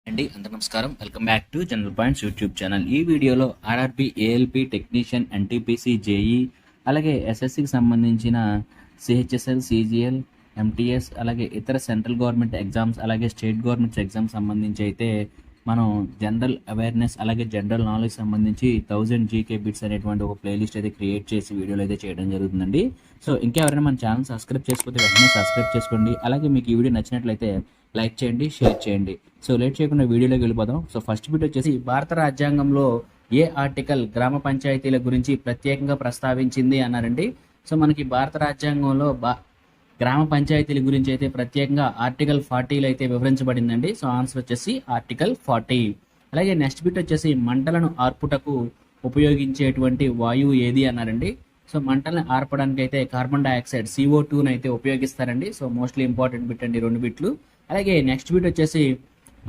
అందరూ నమస్కారం. Welcome back to general points YouTube channel. ఈ వీడియోలో RRB, ALP technician, NTPC, JEE, అలాగే ఎస్ఎస్సికి సంబంధించిన సిహెచ్ఎస్ఎల్, సిజిఎల్, ఎంటీఎస్, అలాగే ఇతర సెంట్రల్ గవర్నమెంట్ ఎగ్జామ్స్, అలాగే స్టేట్ గవర్నమెంట్స్ ఎగ్జామ్స్ సంబంధించి అయితే మనం జనరల్ అవేర్నెస్ అలాగే జనరల్ నాలెడ్జ్ సంబంధించి 1000 జీకే బిట్స్ అనేటువంటి ఒక ప్లేలిస్ట్ అయితే క్రియేట్ చేసి వీడియోలు అయితే చేయడం జరుగుతుందండి. సో ఇంకా ఎవరైనా మన ఛానల్ సబ్స్క్రైబ్ చేసుకోతే వెంటనే సబ్స్క్రైబ్ చేసుకోండి. అలాగే మీకు ఈ వీడియో నచ్చినట్లయితే లైక్ చేయండి, షేర్ చేయండి. సో లేట్ చేయకుండా వీడియోలోకి వెళ్ళిపోదాం. సో ఫస్ట్ బిట్ వచ్చేసి భారత రాజ్యాంగంలో ఏ ఆర్టికల్ గ్రామ పంచాయతీల గురించి ప్రత్యేకంగా ప్రస్తావించింది అన్నారండి. సో మనకి భారత రాజ్యాంగంలో గ్రామ పంచాయతీల గురించి అయితే ప్రత్యేకంగా ఆర్టికల్ 40లో అయితే వివరించబడిందండి. సో ఆన్సర్ వచ్చేసి ఆర్టికల్ 40. అలాగే నెక్స్ట్ బిట్ వచ్చేసి మంటలను ఆర్పుటకు ఉపయోగించేటువంటి వాయువు ఏది అన్నారండి. సో మంటలను ఆర్పడానికి అయితే కార్బన్ డైఆక్సైడ్ CO2 అయితే ఉపయోగిస్తారండి. సో మోస్ట్లీ ఇంపార్టెంట్ బిట్ అండి, 2 బిట్లు. అలాగే నెక్స్ట్ బిట్ వచ్చేసి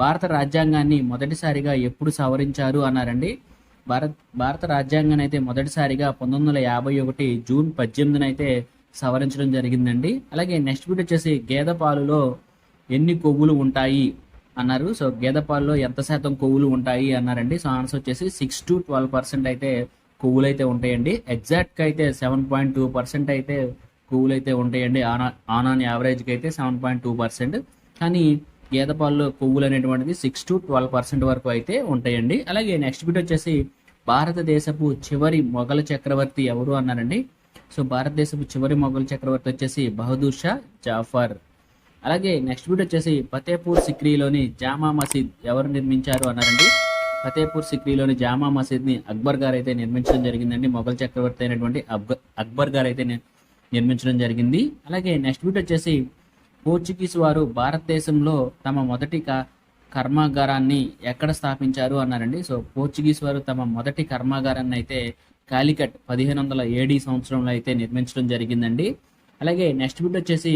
భారత రాజ్యాంగాన్ని మొదటిసారిగా ఎప్పుడు సవరించారు అన్నారండి. భారత రాజ్యాంగాన్ని అయితే మొదటిసారిగా 1951 జూన్ 18 అయితే సవరించడం జరిగిందండి. అలాగే నెక్స్ట్ బిట్ వచ్చేసి గేదె పాలులో ఎన్ని కొవ్వులు ఉంటాయి అన్నారు. సో గేదె పాలలో ఎంత శాతం కొవ్వులు ఉంటాయి అన్నారండి. సో ఆన్సర్ వచ్చేసి 6 to 12% అయితే కొవ్వులు అయితే ఉంటాయండి. ఎగ్జాక్ట్గా అయితే 7.2% అయితే కొవ్వులు అయితే ఉంటాయండి. ఆన్ యావరేజ్కి అయితే 7.2%. కానీ గేదె పాలలో కొవ్వులు అనేటువంటిది 6 to 12% వరకు అయితే ఉంటాయండి. అలాగే నెక్స్ట్ బిట్ వచ్చేసి భారతదేశపు చివరి మొఘల్ చక్రవర్తి ఎవరు అన్నారండి. సో భారతదేశపు చివరి మొఘల్ చక్రవర్తి వచ్చేసి బహదూర్ షా జాఫర్. అలాగే నెక్స్ట్ బిట్ వచ్చేసి ఫతేపూర్ సిక్రీలోని జామా మసీద్ ఎవరు నిర్మించారు అన్నారండి. ఫతేపూర్ సిక్రీలోని జామా మసీద్ని అక్బర్ గారు అయితే నిర్మించడం జరిగిందండి. మొఘల్ చక్రవర్తి అయినటువంటి అక్బర్ గారు అయితే నిర్మించడం జరిగింది. అలాగే నెక్స్ట్ బిట్ వచ్చేసి పోర్చుగీస్ వారు భారతదేశంలో తమ మొదటి కర్మాగారాన్ని ఎక్కడ స్థాపించారు అన్నారండి. సో పోర్చుగీస్ వారు తమ మొదటి కర్మాగారాన్ని అయితే కాలికట్ 1500 AD సంవత్సరంలో అయితే నిర్మించడం జరిగిందండి. అలాగే నెక్స్ట్ బిట్ వచ్చేసి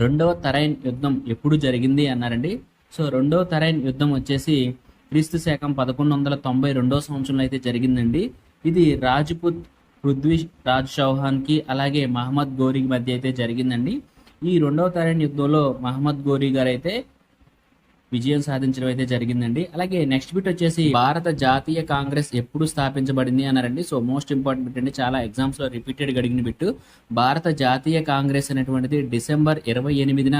రెండవ తరైన్ యుద్ధం ఎప్పుడు జరిగింది అన్నారండి. సో రెండవ తరైన్ యుద్ధం వచ్చేసి క్రీస్తు శకం 1192 సంవత్సరంలో అయితే జరిగిందండి. ఇది రాజ్పుత్ పృథ్వీ రాజ్ చౌహాన్కి అలాగే మహమ్మద్ గోరీ మధ్య అయితే జరిగిందండి. ఈ రెండవ తరైన్ యుద్ధంలో మహమ్మద్ గోరీ గారు అయితే విజయం సాధించడం అయితే జరిగిందండి. అలాగే నెక్స్ట్ బిట్ వచ్చేసి భారత జాతీయ కాంగ్రెస్ ఎప్పుడు స్థాపించబడింది అన్నారండి. సో మోస్ట్ ఇంపార్టెంట్ బిట్ అండి, చాలా ఎగ్జామ్స్ లో రిపీటెడ్ అడిగిన బిట్. భారత జాతీయ కాంగ్రెస్ అనేటువంటిది డిసెంబర్ 28న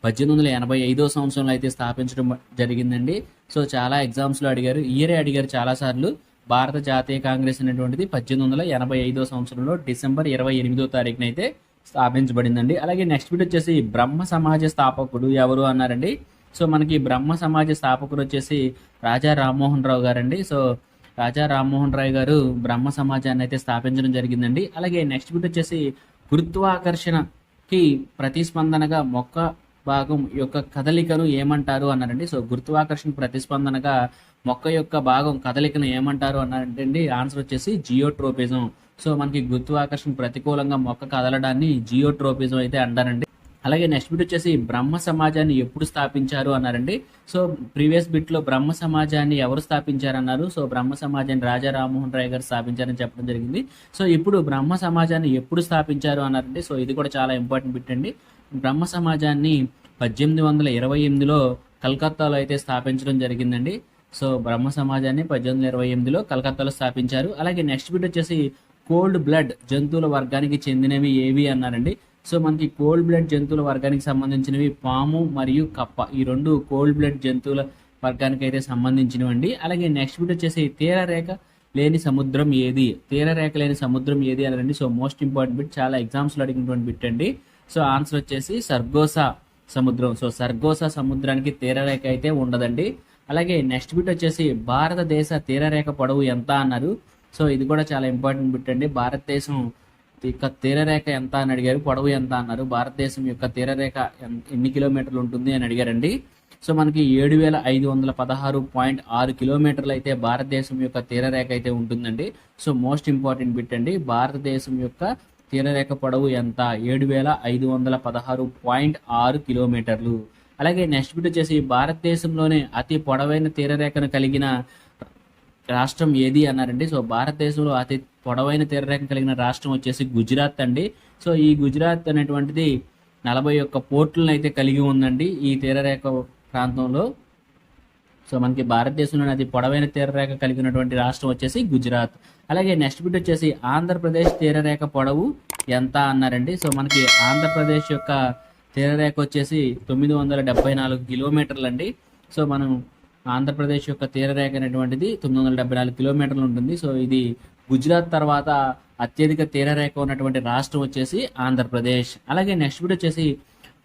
1885 సంవత్సరంలో అయితే స్థాపించడం జరిగిందండి. సో చాలా ఎగ్జామ్స్ లో అడిగారు, ఇయరే అడిగారు చాలా సార్లు. భారత జాతీయ కాంగ్రెస్ అనేటువంటిది 1885 సంవత్సరంలో డిసెంబర్ 28వ తారీఖున అయితే స్థాపించబడిందండి. అలాగే నెక్స్ట్ బిట్ వచ్చేసి బ్రహ్మ సమాజ స్థాపకుడు ఎవరు అన్నారండి. సో మనకి బ్రహ్మ సమాజ స్థాపకుడు వచ్చేసి రాజా రామ్మోహన్ రావు గారండి. సో రాజా రామ్మోహన్ రావు గారు బ్రహ్మ సమాజాన్ని అయితే స్థాపించడం జరిగిందండి. అలాగే నెక్స్ట్ బిట్ వచ్చేసి గురుత్వాకర్షణకి ప్రతిస్పందనగా మొక్క భాగం యొక్క కదలికను ఏమంటారు అన్నారండి. సో గురుత్వాకర్షణ ప్రతిస్పందనగా మొక్క యొక్క భాగం కదలికను ఏమంటారు అన్నారంటే ఆన్సర్ వచ్చేసి జియోట్రోపిజం. సో మనకి గురుత్వాకర్షణ ప్రతికూలంగా మొక్క కదలడాన్ని జియోట్రోపిజం అయితే అంటారండి. అలాగే నెక్స్ట్ బిట్ వచ్చేసి బ్రహ్మ సమాజాన్ని ఎప్పుడు స్థాపించారు అన్నారండి. సో ప్రీవియస్ బిట్ లో బ్రహ్మ సమాజాన్ని ఎవరు స్థాపించారన్నారు. సో బ్రహ్మ సమాజాన్ని రాజా రామ్మోహన్ రాయ్ గారు స్థాపించారని చెప్పడం జరిగింది. సో ఇప్పుడు బ్రహ్మ సమాజాన్ని ఎప్పుడు స్థాపించారు అన్నారండి. సో ఇది కూడా చాలా ఇంపార్టెంట్ బిట్ అండి. బ్రహ్మ సమాజాన్ని 1828లో కలకత్తాలో అయితే స్థాపించడం జరిగిందండి. సో బ్రహ్మ సమాజాన్ని 1828లో కలకత్తాలో స్థాపించారు. అలాగే నెక్స్ట్ బిట్ వచ్చేసి కోల్డ్ బ్లడ్ జంతువుల వర్గానికి చెందినవి ఏవి అన్నారండి. సో మనకి కోల్డ్ బ్లడ్ జంతువుల వర్గానికి సంబంధించినవి పాము మరియు కప్ప. ఈ రెండు కోల్డ్ బ్లడ్ జంతువుల వర్గానికి అయితే సంబంధించినవండి. అలాగే నెక్స్ట్ బిట్ వచ్చేసి తీరరేఖ లేని సముద్రం ఏది, తీరరేఖ లేని సముద్రం ఏది అనండి. సో మోస్ట్ ఇంపార్టెంట్ బిట్, చాలా ఎగ్జామ్స్లో అడిగినటువంటి బిట్ అండి. సో ఆన్సర్ వచ్చేసి సర్గోసా సముద్రం. సో సర్గోసా సముద్రానికి తీరరేఖ అయితే ఉండదండి. అలాగే నెక్స్ట్ బిట్ వచ్చేసి భారతదేశ తీరరేఖ పొడవు ఎంత అన్నారు. సో ఇది కూడా చాలా ఇంపార్టెంట్ బిట్ అండి. భారతదేశం యొక్క తీరరేఖ ఎంత అని అడిగారు, పొడవు ఎంత అన్నారు. భారతదేశం యొక్క తీరరేఖ ఎన్ని కిలోమీటర్లు ఉంటుంది అని అడిగారండి. సో మనకి 7516.6 కిలోమీటర్లు అయితే భారతదేశం యొక్క తీరరేఖ అయితే ఉంటుందండి. సో మోస్ట్ ఇంపార్టెంట్ బిట్ అండి, భారతదేశం యొక్క తీరరేఖ పొడవు ఎంత, 7516.6 కిలోమీటర్లు. అలాగే నెక్స్ట్ బిట్ వచ్చేసి భారతదేశంలోనే అతి పొడవైన తీరరేఖను కలిగిన రాష్ట్రం ఏది అన్నారండి. సో భారతదేశంలో అతి పొడవైన తీరరేఖ కలిగిన రాష్ట్రం వచ్చేసి గుజరాత్ అండి. సో ఈ గుజరాత్ అనేటువంటిది 41 పోర్టులను అయితే కలిగి ఉందండి ఈ తీరరేఖ ప్రాంతంలో. సో మనకి భారతదేశంలోని అతి పొడవైన తీరరేఖ కలిగినటువంటి రాష్ట్రం వచ్చేసి గుజరాత్. అలాగే నెక్స్ట్ బిట్ వచ్చేసి ఆంధ్రప్రదేశ్ తీరరేఖ పొడవు ఎంత అన్నారండి. సో మనకి ఆంధ్రప్రదేశ్ యొక్క తీరరేఖ వచ్చేసి 974 కిలోమీటర్లు అండి. సో మనం ఆంధ్రప్రదేశ్ యొక్క తీరరేఖ అనేటువంటిది 974 కిలోమీటర్లు ఉంటుంది. సో ఇది గుజరాత్ తర్వాత అత్యధిక తీరరేఖ ఉన్నటువంటి రాష్ట్రం వచ్చేసి ఆంధ్రప్రదేశ్. అలాగే నెక్స్ట్ బిట్ వచ్చేసి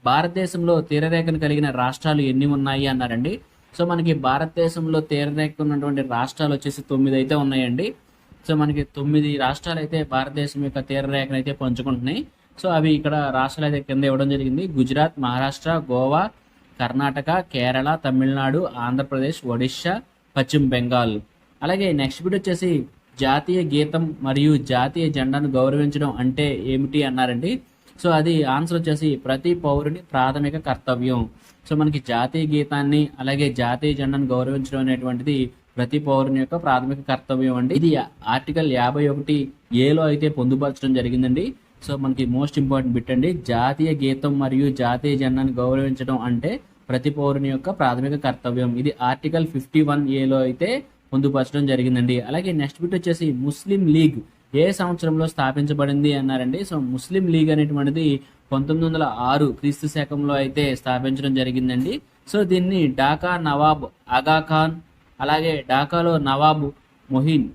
భారతదేశంలో తీరరేఖను కలిగిన రాష్ట్రాలు ఎన్ని ఉన్నాయి అన్నారండి. సో మనకి భారతదేశంలో తీరరేఖ ఉన్నటువంటి రాష్ట్రాలు వచ్చేసి 9 అయితే ఉన్నాయండి. సో మనకి 9 రాష్ట్రాలు అయితే భారతదేశం యొక్క తీరరేఖను అయితే పంచుకుంటున్నాయి. సో అవి ఇక్కడ రాష్ట్రాలు అయితే కింద ఇవ్వడం జరిగింది. గుజరాత్, మహారాష్ట్ర, గోవా, కర్ణాటక, కేరళ, తమిళనాడు, ఆంధ్రప్రదేశ్, ఒడిశా, పశ్చిమ బెంగాల్. అలాగే నెక్స్ట్ బిట్ వచ్చేసి జాతీయ గీతం మరియు జాతీయ జెండాను గౌరవించడం అంటే ఏమిటి అన్నారండి. సో అది ఆన్సర్ వచ్చేసి ప్రతి పౌరుని ప్రాథమిక కర్తవ్యం. సో మనకి జాతీయ గీతాన్ని అలాగే జాతీయ జెండాను గౌరవించడం అనేటువంటిది ప్రతి పౌరుని యొక్క ప్రాథమిక కర్తవ్యం అండి. ఇది ఆర్టికల్ 51A అయితే పొందుపరచడం జరిగిందండి. సో మనకి మోస్ట్ ఇంపార్టెంట్ బిట్ అండి. జాతీయ గీతం మరియు జాతీయ జెండాను గౌరవించడం అంటే ప్రతి పౌరుని యొక్క ప్రాథమిక కర్తవ్యం. ఇది ఆర్టికల్ 51A అయితే పొందుపరచడం జరిగిందండి. అలాగే నెక్స్ట్ బిట్ వచ్చేసి ముస్లిం లీగ్ ఏ సంవత్సరంలో స్థాపించబడింది అన్నారండి. సో ముస్లిం లీగ్ అనేటువంటిది 1906 క్రీస్తు శకంలో అయితే స్థాపించడం జరిగిందండి. సో దీన్ని ఢాకా నవాబ్ ఆగా ఖాన్ అలాగే ఢాకాలో నవాబ్ మొహిన్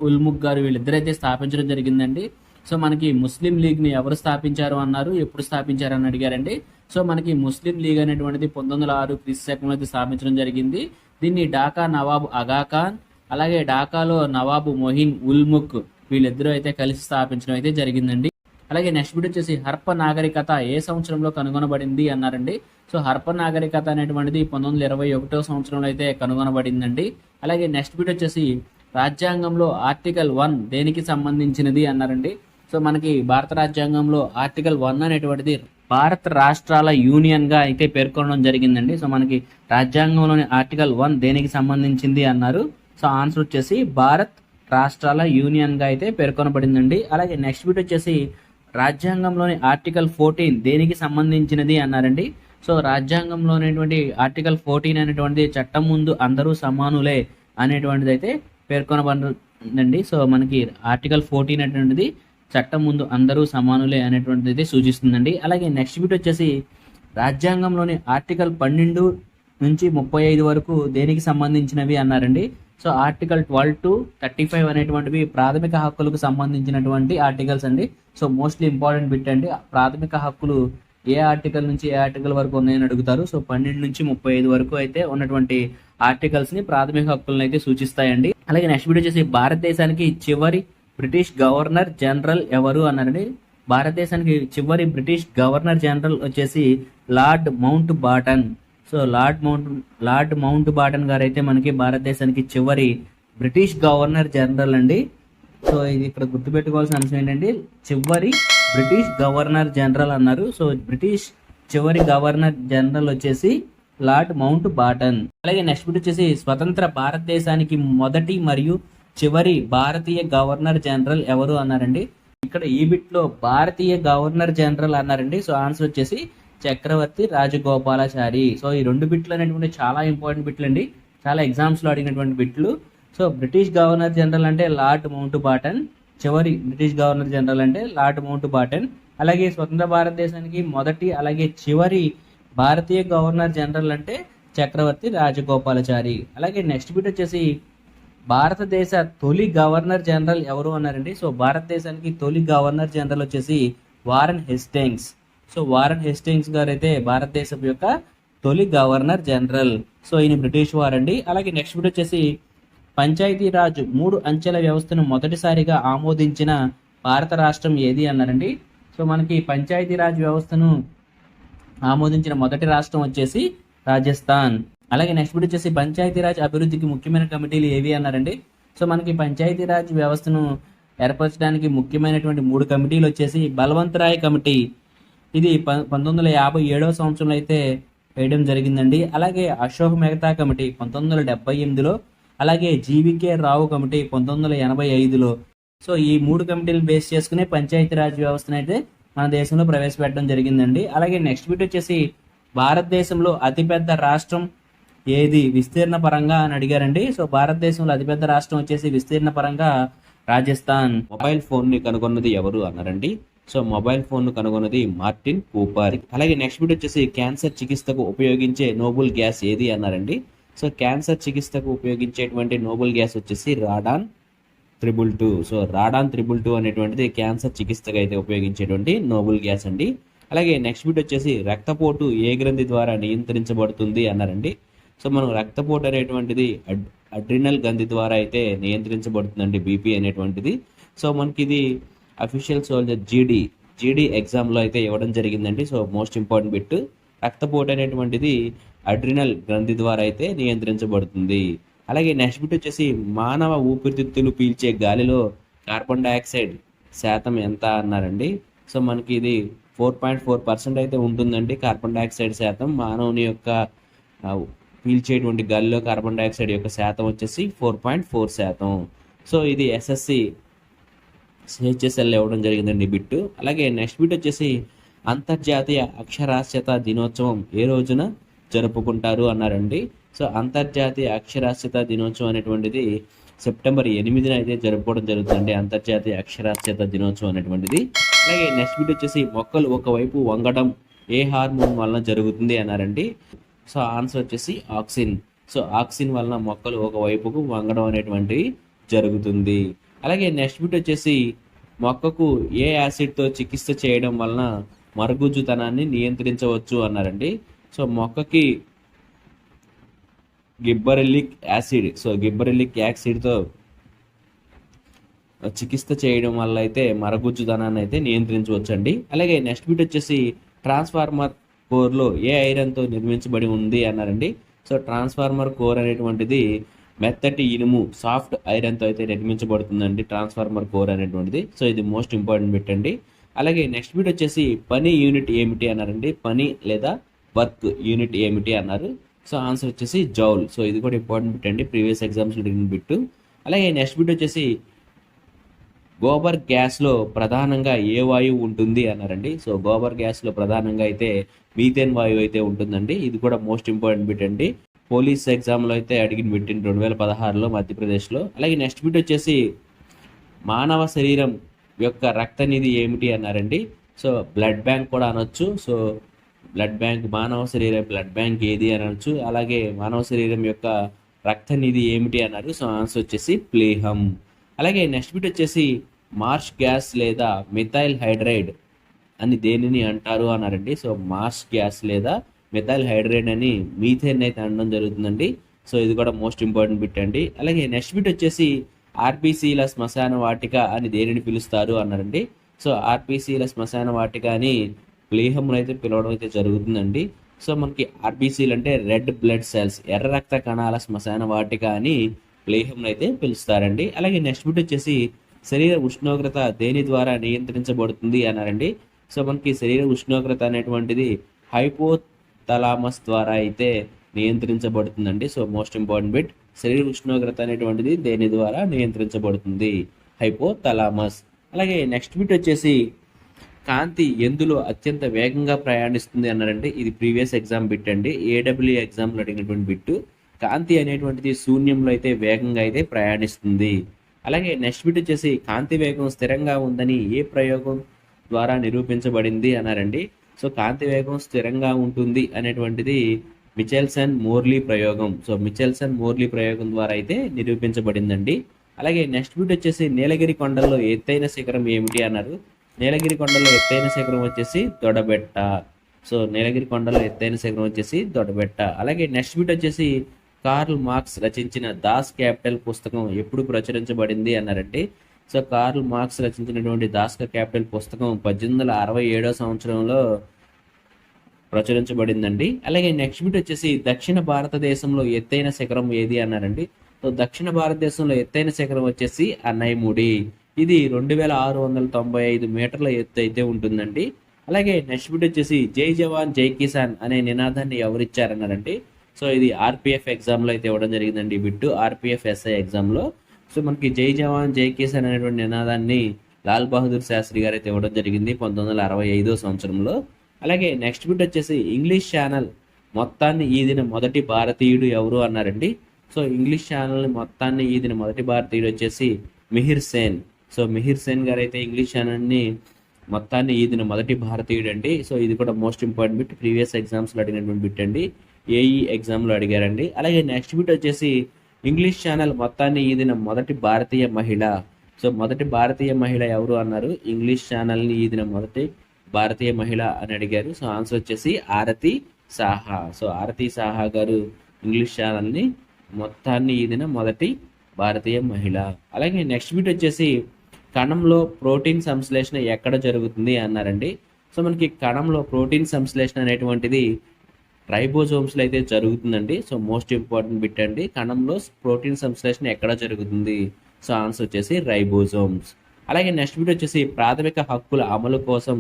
ఉల్ ముక్ గారు వీళ్ళిద్దరైతే స్థాపించడం జరిగిందండి. సో మనకి ముస్లిం లీగ్ని ఎవరు స్థాపించారు అన్నారు, ఎప్పుడు స్థాపించారు అని అడిగారండి. సో మనకి ముస్లిం లీగ్ అనేటువంటిది 1906 క్రీస్తు శకంలో అయితే స్థాపించడం జరిగింది. దీన్ని ఢాకా నవాబ్ ఆగా ఖాన్ అలాగే ఢాకాలో నవాబు మొహిన్ ఉల్ ముక్ వీళ్ళిద్దరూ అయితే కలిసి స్థాపించడం అయితే జరిగిందండి. అలాగే నెక్స్ట్ బిట్ వచ్చేసి హర్ప నాగరికత ఏ సంవత్సరంలో కనుగొనబడింది అన్నారండి. సో హర్ప నాగరికత అనేటువంటిది 1921 సంవత్సరంలో అయితే కనుగొనబడిందండి. అలాగే నెక్స్ట్ బిట్ వచ్చేసి రాజ్యాంగంలో ఆర్టికల్ 1 దేనికి సంబంధించినది అన్నారండి. సో మనకి భారత రాజ్యాంగంలో ఆర్టికల్ 1 అనేటువంటిది భారత రాష్ట్రాల యూనియన్ గా అయితే పేర్కొనడం జరిగిందండి. సో మనకి రాజ్యాంగంలోని ఆర్టికల్ 1 దేనికి సంబంధించింది అన్నారు. సో ఆన్సర్ వచ్చేసి భారత్ రాష్ట్రాల యూనియన్ గా అయితే పేర్కొనబడిందండి. అలాగే నెక్స్ట్ బిట్ వచ్చేసి రాజ్యాంగంలోని ఆర్టికల్ 14 దేనికి సంబంధించినది అన్నారండి. సో రాజ్యాంగంలోనేటువంటి ఆర్టికల్ 14 అనేటువంటిది చట్టం ముందు అందరూ సమానులే అనేటువంటిది అయితే పేర్కొనబడిందండి. సో మనకి ఆర్టికల్ 14 అనేటువంటిది చట్టం ముందు అందరూ సమానులే అనేటువంటిది అయితే సూచిస్తుందండి. అలాగే నెక్స్ట్ బిట్ వచ్చేసి రాజ్యాంగంలోని ఆర్టికల్ 12 నుంచి 35 వరకు దేనికి సంబంధించినవి అన్నారండి. సో ఆర్టికల్ 12 to 35 అనేటువంటివి ప్రాథమిక హక్కులకు సంబంధించినటువంటి ఆర్టికల్స్ అండి. సో మోస్ట్లీ ఇంపార్టెంట్ బిట్ అండి. ప్రాథమిక హక్కులు ఏ ఆర్టికల్ నుంచి ఏ ఆర్టికల్ వరకు ఉన్నాయని అడుగుతారు. సో 12 నుంచి 35 వరకు అయితే ఉన్నటువంటి ఆర్టికల్స్ ని ప్రాథమిక హక్కులను అయితే సూచిస్తాయండి. అలాగే నెక్స్ట్ బిట్ వచ్చేసి భారతదేశానికి చివరి బ్రిటిష్ గవర్నర్ జనరల్ ఎవరు అన్నారండి. భారతదేశానికి చివరి బ్రిటిష్ గవర్నర్ జనరల్ వచ్చేసి lord Mountbatten. So lord Mountbatten గారు అయితే మనకి భారతదేశానికి చివరి బ్రిటిష్ గవర్నర్ జనరల్ అండి. సో ఇది ఇక్కడ గుర్తుపెట్టుకోవాల్సిన అంశం ఏంటంటే చివరి బ్రిటిష్ గవర్నర్ జనరల్ అన్నారు. సో బ్రిటిష్ చివరి గవర్నర్ జనరల్ వచ్చేసి లార్డ్ మౌంట్ బాటన్. అలాగే నెక్స్ట్ బిట్ వచ్చేసి స్వతంత్ర భారతదేశానికి మొదటి మరియు చివరి భారతీయ గవర్నర్ జనరల్ ఎవరు అన్నారండి. ఇక్కడ ఈ బిట్ లో భారతీయ గవర్నర్ జనరల్ అన్నారండి. సో ఆన్సర్ వచ్చేసి చక్రవర్తి రాజగోపాలాచారి. సో ఈ రెండు బిట్లు అనేటువంటి చాలా ఇంపార్టెంట్ బిట్లు అండి, చాలా ఎగ్జామ్స్ లో అడిగినటువంటి బిట్లు. సో బ్రిటిష్ గవర్నర్ జనరల్ అంటే లార్డ్ మౌంట్ బాటన్, చివరి బ్రిటిష్ గవర్నర్ జనరల్ అంటే లార్డ్ మౌంట్ బాటన్. అలాగే స్వతంత్ర భారతదేశానికి మొదటి అలాగే చివరి భారతీయ గవర్నర్ జనరల్ అంటే చక్రవర్తి రాజగోపాలాచారి. అలాగే నెక్స్ట్ బిట్ వచ్చేసి భారతదేశ తొలి గవర్నర్ జనరల్ ఎవరు అన్నారండి. సో భారతదేశానికి తొలి గవర్నర్ జనరల్ వచ్చేసి Warren Hastings. So Warren Hastings గారు అయితే భారతదేశం యొక్క తొలి గవర్నర్ జనరల్. సో ఈయన బ్రిటిష్ వారండి. అలాగే నెక్స్ట్ బిట్ వచ్చేసి పంచాయతీరాజ్ 3 అంచెల వ్యవస్థను మొదటిసారిగా ఆమోదించిన భారత రాష్ట్రం ఏది అన్నారండి. సో మనకి పంచాయతీరాజ్ వ్యవస్థను ఆమోదించిన మొదటి రాష్ట్రం వచ్చేసి రాజస్థాన్. అలాగే నెక్స్ట్ బిట్ వచ్చేసి పంచాయతీరాజ్ అభివృద్ధికి ముఖ్యమైన కమిటీలు ఏవి అన్నారండి. సో మనకి పంచాయతీరాజ్ వ్యవస్థను ఏర్పరచడానికి ముఖ్యమైనటువంటి 3 కమిటీలు వచ్చేసి బల్వంత్ రాయ్ కమిటీ, ఇది 1957 సంవత్సరంలో అయితే వేయడం జరిగిందండి. అలాగే అశోక్ మెహతా కమిటీ 1978లో, అలాగే జీవీకే రావు కమిటీ 1985లో. సో ఈ 3 కమిటీలు బేస్ చేసుకునే పంచాయతీరాజ్ వ్యవస్థను అయితే మన దేశంలో ప్రవేశపెట్టడం జరిగిందండి. అలాగే నెక్స్ట్ బిట్ వచ్చేసి భారతదేశంలో అతిపెద్ద రాష్ట్రం ఏది విస్తీర్ణ పరంగా అని అడిగారండి. సో భారతదేశంలో అతిపెద్ద రాష్ట్రం వచ్చేసి విస్తీర్ణ పరంగా రాజస్థాన్. మొబైల్ ఫోన్ ని కనుగొన్నది ఎవరు అన్నారండి. సో మొబైల్ ఫోన్ ను కనుగొన్నది మార్టిన్ కూపర్. అలాగే నెక్స్ట్ బిట్ వచ్చేసి క్యాన్సర్ చికిత్సకు ఉపయోగించే నోబుల్ గ్యాస్ ఏది అన్నారండి. సో క్యాన్సర్ చికిత్సకు ఉపయోగించేటువంటి నోబుల్ గ్యాస్ వచ్చేసి రాడాన్ 222. సో రాడాన్ 222 అనేటువంటిది క్యాన్సర్ చికిత్సగా అయితే ఉపయోగించేటువంటి నోబుల్ గ్యాస్ అండి. అలాగే నెక్స్ట్ బిట్ వచ్చేసి రక్తపోటు ఏ గ్రంథి ద్వారా నియంత్రించబడుతుంది అన్నారండి. సో మనం రక్తపోటు అనేటువంటిది అడ్రినల్ గ్రంథి ద్వారా అయితే నియంత్రించబడుతుందండి, బీపీ అనేటువంటిది. సో మనకి ఇది అఫీషియల్ సోల్జర్ జీడీ ఎగ్జామ్లో అయితే ఇవ్వడం జరిగిందండి. సో మోస్ట్ ఇంపార్టెంట్ బిట్, రక్తపోటు అనేటువంటిది అడ్రినల్ గ్రంథి ద్వారా అయితే నియంత్రించబడుతుంది. అలాగే నెక్స్ట్ బిట్ వచ్చేసి మానవ ఊపిరితిత్తులు పీల్చే గాలిలో కార్బన్ డైఆక్సైడ్ శాతం ఎంత అన్నారండి. సో మనకి ఇది 4.4% అయితే ఉంటుందండి కార్బన్ డైఆక్సైడ్ శాతం. మానవుని యొక్క పీల్చేటువంటి గాలిలో కార్బన్ డైఆక్సైడ్ యొక్క శాతం వచ్చేసి 4.4%. సో ఇది ఎస్ఎస్సి సిహెచ్ఎస్ఎల్ ఇవ్వడం జరిగిందండి బిట్టు. అలాగే నెక్స్ట్ బిట్ వచ్చేసి అంతర్జాతీయ అక్షరాస్యత దినోత్సవం ఏ రోజున జరుపుకుంటారు అన్నారండి. సో అంతర్జాతీయ అక్షరాస్యత దినోత్సవం అనేటువంటిది సెప్టెంబర్ 8న అయితే జరుపుకోవడం జరుగుతుంది, అంతర్జాతీయ అక్షరాస్యత దినోత్సవం అనేటువంటిది. అలాగే నెక్స్ట్ బిట్ వచ్చేసి మొక్కలు ఒకవైపు వంగడం ఏ హార్మోన్ వలన జరుగుతుంది అన్నారండి. సో ఆన్సర్ వచ్చేసి ఆక్సిన్. సో ఆక్సిన్ వలన మొక్కలు ఒకవైపుకు వంగడం అనేటువంటివి జరుగుతుంది. అలాగే నెక్స్ట్ బిట్ వచ్చేసి మొక్కకు ఏ యాసిడ్తో చికిత్స చేయడం వలన మరుగుజ్జుతనాన్ని నియంత్రించవచ్చు అన్నారండి. సో మొక్కకి గిబ్బరెల్లిక్ యాసిడ్, సో గిబ్బరెల్లిక్ యాసిడ్తో చికిత్స చేయడం వల్ల అయితే మరగుజ్జుదనాన్ని అయితే నియంత్రించవచ్చండి. అలాగే నెక్స్ట్ బిట్ వచ్చేసి ట్రాన్స్ఫార్మర్ కోర్లో ఏ ఐరన్తో నిర్మించబడి ఉంది అన్నారండి. సో ట్రాన్స్ఫార్మర్ కోర్ అనేటువంటిది మెత్తటి ఇనుము, సాఫ్ట్ ఐరన్తో అయితే నిర్మించబడుతుందండి ట్రాన్స్ఫార్మర్ కోర్ అనేటువంటిది. సో ఇది మోస్ట్ ఇంపార్టెంట్ బిట్ అండి. అలాగే నెక్స్ట్ బిట్ వచ్చేసి పని యూనిట్ ఏమిటి అన్నారండి. పని లేదా వర్క్ యూనిట్ ఏమిటి అన్నారు. సో ఆన్సర్ వచ్చేసి జౌల్. సో ఇది కూడా ఇంపార్టెంట్ బిట్ అండి, ప్రీవియస్ ఎగ్జామ్స్ అడిగిన బిట్. అలాగే నెక్స్ట్ బిట్ వచ్చేసి గోబర్ గ్యాస్లో ప్రధానంగా ఏ వాయువు ఉంటుంది అన్నారండి. సో గోబర్ గ్యాస్లో ప్రధానంగా అయితే మీథేన్ వాయువు అయితే ఉంటుందండి. ఇది కూడా మోస్ట్ ఇంపార్టెంట్ బిట్ అండి, పోలీస్ ఎగ్జామ్లో అయితే అడిగిన బిట్ 2016లో మధ్యప్రదేశ్లో. అలాగే నెక్స్ట్ బిట్ వచ్చేసి మానవ శరీరం యొక్క రక్త నిధి ఏమిటి అన్నారండి. సో బ్లడ్ బ్యాంక్ కూడా అనొచ్చు. సో బ్లడ్ బ్యాంక్, మానవ శరీరం బ్లడ్ బ్యాంక్ ఏది అనొచ్చు. అలాగే మానవ శరీరం యొక్క రక్త నిధి ఏమిటి అన్నారు. సో ఆన్సర్ వచ్చేసి ప్లీహం. అలాగే నెక్స్ట్ బిట్ వచ్చేసి మార్ష్ గ్యాస్ లేదా మిథైల్ హైడ్రైడ్ అని దేనిని అంటారు అన్నారండి. సో మార్ష్ గ్యాస్ లేదా మిథైల్ హైడ్రైడ్ అని మీథేన్ అయితే అనడం జరుగుతుందండి. సో ఇది కూడా మోస్ట్ ఇంపార్టెంట్ బిట్ అండి. అలాగే నెక్స్ట్ బిట్ వచ్చేసి ఆర్బీసీల శ్మశాన వాటిక అని దేనిని పిలుస్తారు అన్నారండి. సో ఆర్బీసీల శ్మశాన వాటిక అని ప్లీహంను అయితే పిలవడం అయితే జరుగుతుందండి. సో మనకి ఆర్బీసీలు అంటే రెడ్ బ్లడ్ సెల్స్, ఎర్ర రక్త కణాల శ్మశాన వాటిక అని ప్లీహంను అయితే పిలుస్తారండి. అలాగే నెక్స్ట్ బిట్ వచ్చేసి శరీర ఉష్ణోగ్రత దేని ద్వారా నియంత్రించబడుతుంది అన్నారండి. సో మనకి శరీర ఉష్ణోగ్రత అనేటువంటిది హైపోథలామస్ ద్వారా అయితే నియంత్రించబడుతుందండి. సో మోస్ట్ ఇంపార్టెంట్ బిట్, శరీర ఉష్ణోగ్రత అనేటువంటిది దేని ద్వారా నియంత్రించబడుతుంది, హైపోథలామస్. అలాగే నెక్స్ట్ బిట్ వచ్చేసి కాంతి ఎందులో అత్యంత వేగంగా ప్రయాణిస్తుంది అన్నారంటే ఇది ప్రీవియస్ ఎగ్జామ్ బిట్ అండి, ఏడబ్ల్యూ ఎగ్జామ్లో అడిగినటువంటి బిట్టు. కాంతి అనేటువంటిది శూన్యంలో అయితే వేగంగా అయితే ప్రయాణిస్తుంది. అలాగే నెక్స్ట్ బిట్ వచ్చేసి కాంతి వేగం స్థిరంగా ఉందని ఏ ప్రయోగం ద్వారా నిరూపించబడింది అన్నారండి. సో కాంతి వేగం స్థిరంగా ఉంటుంది అనేటువంటిది మిచెల్సన్ మోర్లీ ప్రయోగం. సో మిచెల్సన్ మోర్లీ ప్రయోగం ద్వారా అయితే నిరూపించబడిందండి. అలాగే నెక్స్ట్ బిట్ వచ్చేసి నీలగిరి కొండల్లో ఎత్తైన శిఖరం ఏమిటి అన్నారు. నీలగిరి కొండలో ఎత్తైన శిఖరం వచ్చేసి దొడబెట్ట. సో నీలగిరి కొండలో ఎత్తైన శిఖరం వచ్చేసి దొడబెట్ట. అలాగే నెక్స్ట్ బిట్ వచ్చేసి కార్ల్ మార్క్స్ రచించిన దాస్ క్యాపిటల్ పుస్తకం ఎప్పుడు ప్రచురించబడింది అన్నారంటే సో కార్ల్ మార్క్స్ రచించినటువంటి దాస్ క్యాపిటల్ పుస్తకం 1867 సంవత్సరంలో ప్రచురించబడిందండి. అలాగే నెక్స్ట్ బిట్ వచ్చేసి దక్షిణ భారతదేశంలో ఎత్తైన శిఖరం ఏది అన్నారండి. సో దక్షిణ భారతదేశంలో ఎత్తైన శిఖరం వచ్చేసి అన్నైముడి. ఇది 2695 మీటర్ల ఎత్తు అయితే ఉంటుందండి. అలాగే నెక్స్ట్ బిట్ వచ్చేసి జై జవాన్ జై కిసాన్ అనే నినాదాన్ని ఎవరిచ్చారన్నారంటే సో ఇది ఆర్పిఎఫ్ ఎగ్జామ్లో అయితే ఇవ్వడం జరిగిందండి బిట్టు, ఆర్పిఎఫ్ ఎస్ఐ ఎగ్జామ్లో. సో మనకి జై జవాన్ జై కిసాన్ అనేటువంటి నినాదాన్ని లాల్ బహదూర్ శాస్త్రి గారు అయితే ఇవ్వడం జరిగింది 1965 సంవత్సరంలో. అలాగే నెక్స్ట్ బిట్ వచ్చేసి ఇంగ్లీష్ ఛానల్ మొత్తాన్ని ఈదిన మొదటి భారతీయుడు ఎవరు అన్నారండి. సో ఇంగ్లీష్ ఛానల్ మొత్తాన్ని ఈదిన మొదటి భారతీయుడు వచ్చేసి మిహిర్ సేన్. సో మిహిర్ సేన్ గారు అయితే ఇంగ్లీష్ ఛానల్ని మొత్తాన్ని ఈదిన మొదటి భారతీయుడు అండి. సో ఇది కూడా మోస్ట్ ఇంపార్టెంట్ బిట్, ప్రీవియస్ ఎగ్జామ్స్లో అడిగినటువంటి బిట్ అండి, ఏఈ ఎగ్జామ్లో అడిగారండి. అలాగే నెక్స్ట్ బిట్ వచ్చేసి ఇంగ్లీష్ ఛానల్ మొత్తాన్ని ఈదిన మొదటి భారతీయ మహిళ. సో మొదటి భారతీయ మహిళ ఎవరు అన్నారు, ఇంగ్లీష్ ఛానల్ని ఈదిన మొదటి భారతీయ మహిళ అని అడిగారు. సో ఆన్సర్ వచ్చేసి ఆరతి సాహా. సో ఆరతి సాహా గారు ఇంగ్లీష్ ఛానల్ని మొత్తాన్ని ఈదిన మొదటి భారతీయ మహిళ. అలాగే నెక్స్ట్ బిట్ వచ్చేసి కణంలో ప్రోటీన్ సంశ్లేషణ ఎక్కడ జరుగుతుంది అన్నారండి. సో మనకి కణంలో ప్రోటీన్ సంశ్లేషణ అనేటువంటిది రైబోజోమ్స్లో అయితే జరుగుతుందండి. సో మోస్ట్ ఇంపార్టెంట్ బిట్ అండి, కణంలో ప్రోటీన్ సంశ్లేషణ ఎక్కడ జరుగుతుంది. సో ఆన్సర్ వచ్చేసి రైబోజోమ్స్. అలాగే నెక్స్ట్ బిట్ వచ్చేసి ప్రాథమిక హక్కుల అమలు కోసం